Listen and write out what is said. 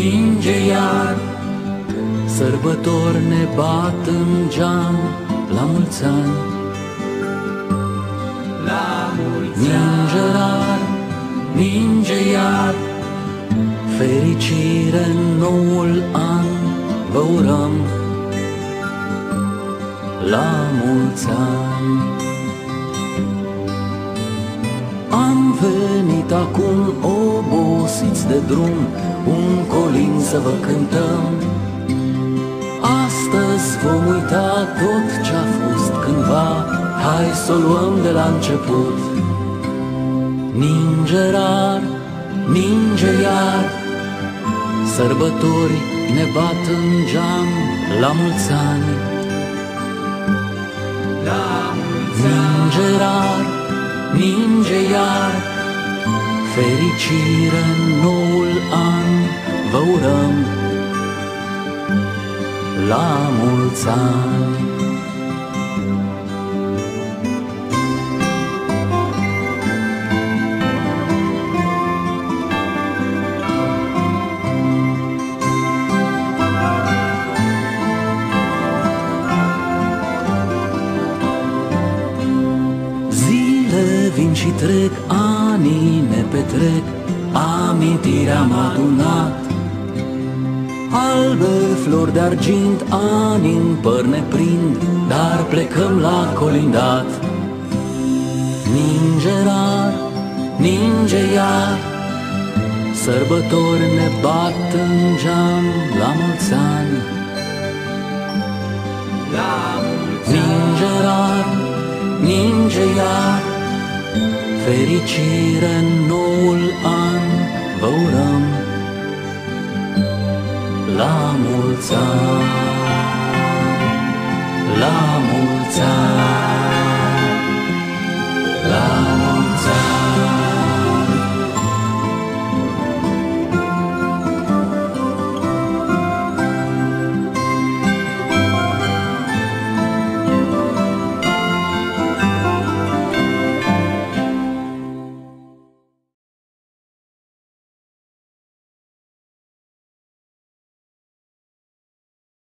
ninge iar, sărbători ne bat în geam, la mulți ani. Ninge rar, ninge iar, fericire în noul an vă urăm, la mulți ani. Am venit acum obosiți de drum, un colin să vă cântăm. Astăzi vom uita tot ce-a fost cândva, hai să o luăm de la început. Ninge rar, ninge iar, sărbători ne bat în geam, la mulți ani. Ninge rar, ninge iar, fericire în noul an vă urăm, la mulți ani. Vin și trec, anii ne petrec, amintiri am adunat. Albe flori de argint, ani în păr ne prind, dar plecăm la colindat. Ninge rar, ninge iar, sărbători ne bat în geam, la mulți ani. Ninge rar, ninge iar, fericire în noul an vă urăm, la mulți ani, la mulți ani.